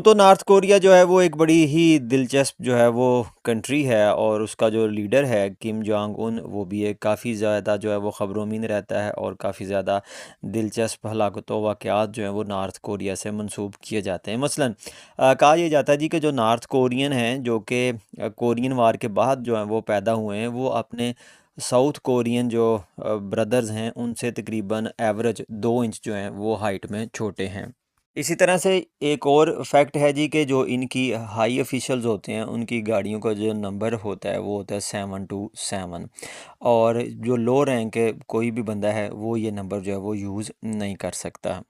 तो north Korea जो है वो एक बड़ी ही दिलचस्प जो है वो कंट्री है और उसका जो लीडर है किम जोंग उन वो भी एक काफ़ी ज़्यादा जो है वो ख़बरों में रहता है और काफ़ी ज़्यादा दिलचस्प हलाकतों वाक़यात जो हैं वो नॉर्थ कोरिया से मंसूब किए जाते हैं। मसलन कहा यह जाता है जी कि जो नॉर्थ कोरियन हैं जो कि कोरियन वार के बाद जो हैं वो पैदा हुए हैं वो अपने साउथ कोरियन जो ब्रदर्स हैं उनसे तकरीबन एवरेज 2 इंच जो हैं वो हाइट में छोटे हैं। इसी तरह से एक और फैक्ट है जी कि जो इनकी हाई ऑफिशियल्स होते हैं उनकी गाड़ियों का जो नंबर होता है वो होता है 727 और जो लो रैंक के कोई भी बंदा है वो ये नंबर जो है वो यूज़ नहीं कर सकता।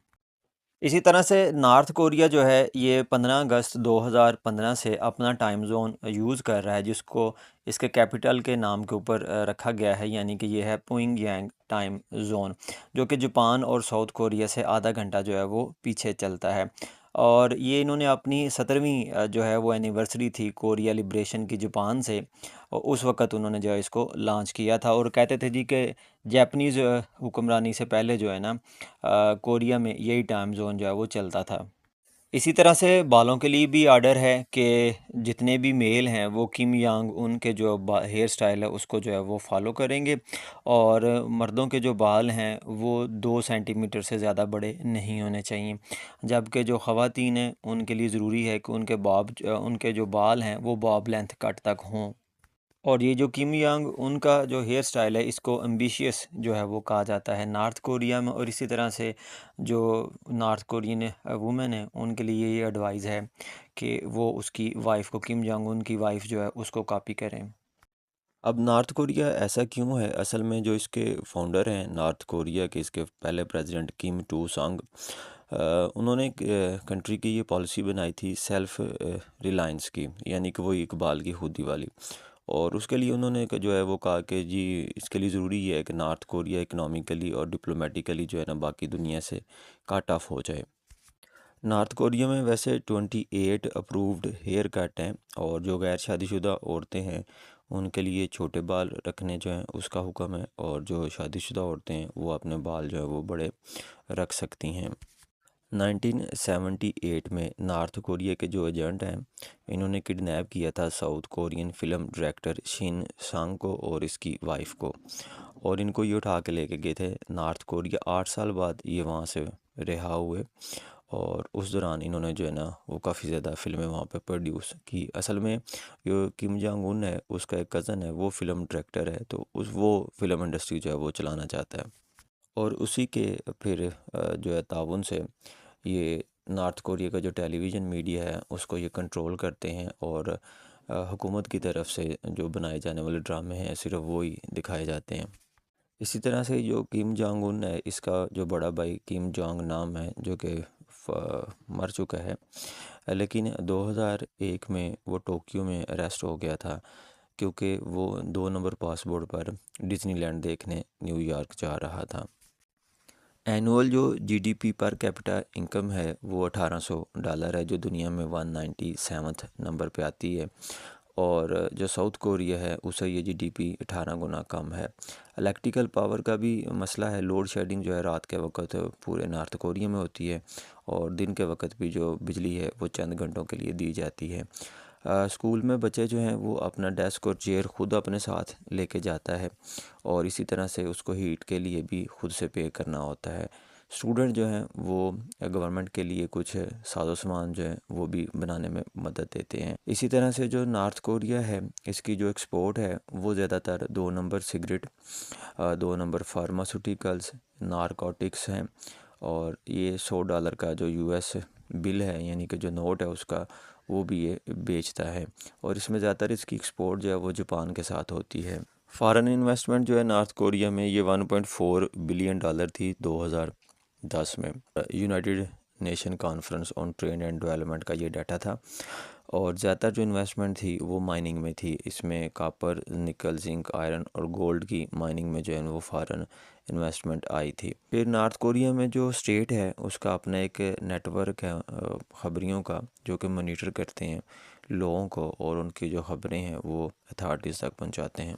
इसी तरह से नॉर्थ कोरिया जो है ये 15 अगस्त 2015 से अपना टाइम ज़ोन यूज़ कर रहा है जिसको इसके कैपिटल के नाम के ऊपर रखा गया है, यानी कि ये है प्योंगयांग टाइम ज़ोन, जो कि जापान और साउथ कोरिया से आधा घंटा जो है वो पीछे चलता है। और ये इन्होंने अपनी 17वीं जो है वो एनिवर्सरी थी कोरिया लिब्रेशन की जापान से, और उस वक़्त उन्होंने जो है इसको लॉन्च किया था और कहते थे जी कि जापानीज़ हुक्मरानी से पहले जो है ना कोरिया में यही टाइम ज़ोन जो है वो चलता था। इसी तरह से बालों के लिए भी आर्डर है कि जितने भी मेल हैं वो किम यांग उन के जो हेयर स्टाइल है उसको जो है वो फॉलो करेंगे, और मर्दों के जो बाल हैं वो 2 सेंटीमीटर से ज़्यादा बड़े नहीं होने चाहिए, जबकि जो ख़वातीन हैं उनके लिए ज़रूरी है कि उनके जो बाल हैं वो बॉब लेंथ कट तक हों। और ये जो किम यांग उनका जो हेयर स्टाइल है इसको एम्बिशियस जो है वो कहा जाता है नॉर्थ कोरिया में, और इसी तरह से जो नॉर्थ कोरियन वुमेन है उनके लिए ये एडवाइस है कि वो उसकी वाइफ को, किम जोंग उन की वाइफ जो है उसको कॉपी करें। अब नॉर्थ कोरिया ऐसा क्यों है? असल में जो इसके फाउंडर हैं नॉर्थ कोरिया के, इसके पहले प्रेसिडेंट किम टू सांग, उन्होंने कंट्री की ये पॉलिसी बनाई थी सेल्फ रिलायंस की, यानी कि वो इकबाल की खुदी वाली। और उसके लिए उन्होंने जो है वो कहा कि जी इसके लिए ज़रूरी है कि नॉर्थ कोरिया इकनॉमिकली और डिप्लोमेटिकली जो है ना बाकी दुनिया से कट ऑफ हो जाए। नॉर्थ कोरिया में वैसे 28 अप्रूव्ड हेयर कट हैं, और जो गैर शादीशुदा औरतें हैं उनके लिए छोटे बाल रखने जो हैं उसका हुक्म है, और जो शादीशुदा औरतें हैं वो अपने बाल जो है वो बड़े रख सकती हैं। 1978 में नॉर्थ कोरिया के जो एजेंट हैं इन्होंने किडनैप किया था south Korean film director Shin सांग को और इसकी वाइफ को, और इनको ये उठा के लेके गए थे नॉर्थ कोरिया। 8 साल बाद ये वहाँ से रिहा हुए, और उस दौरान इन्होंने जो है ना वो काफ़ी ज़्यादा फिल्में वहाँ पे प्रोड्यूस की। असल में जो किम जोंग उन है उसका एक कज़न है वो फिल्म डायरेक्टर है, तो उस वो फिल्म इंडस्ट्री जो है वो चलाना चाहता है, और उसी के फिर जो है ताउन से ये नॉर्थ कोरिया का जो टेलीविज़न मीडिया है उसको ये कंट्रोल करते हैं, और हुकूमत की तरफ से जो बनाए जाने वाले ड्रामे हैं सिर्फ वो ही दिखाए जाते हैं। इसी तरह से जो किम जोंग उन है इसका जो बड़ा भाई किम जोंग नाम है जो कि मर चुका है, लेकिन 2001 में वो टोक्यो में अरेस्ट हो गया था क्योंकि वो 2 नंबर पासपोर्ट पर डिज्नीलैंड देखने न्यूयॉर्क जा रहा था। एनुअल जो जीडीपी पर कैपिटा इनकम है वो $1800 है, जो दुनिया में 197th नंबर पे आती है, और जो साउथ कोरिया है उसे ये जीडीपी 18 गुना कम है। इलेक्ट्रिकल पावर का भी मसला है, लोड शेडिंग जो है रात के वक्त पूरे नॉर्थ कोरिया में होती है, और दिन के वक्त भी जो बिजली है वो चंद घंटों के लिए दी जाती है। स्कूल में बच्चे जो हैं वो अपना डेस्क और चेयर ख़ुद अपने साथ लेके जाता है, और इसी तरह से उसको हीट के लिए भी खुद से पे करना होता है। स्टूडेंट जो हैं वो गवर्नमेंट के लिए कुछ साजो सामान जो है वो भी बनाने में मदद देते हैं। इसी तरह से जो नॉर्थ कोरिया है इसकी जो एक्सपोर्ट है वो ज़्यादातर 2 number cigarette, 2 number pharmaceuticals, narcotics हैं, और ये $100 का जो यूएस बिल है यानी कि जो नोट है उसका वो भी ये बेचता है, और इसमें ज़्यादातर इसकी एक्सपोर्ट जो है वो जापान के साथ होती है। फॉरेन इन्वेस्टमेंट जो है नॉर्थ कोरिया में ये $1.4 बिलियन थी 2010 में। United nation conference on trade and development का ये डाटा था, और ज़्यादातर जो इन्वेस्टमेंट थी वो माइनिंग में थी। इसमें कॉपर, निकल, जिंक, आयरन और गोल्ड की माइनिंग में जो है वो फॉरेन इन्वेस्टमेंट आई थी। फिर नॉर्थ कोरिया में जो स्टेट है उसका अपना एक नेटवर्क है खबरियों का, जो कि मॉनिटर करते हैं लोगों को और उनकी जो खबरें हैं वो अथॉरिटीज़ तक पहुंचाते हैं।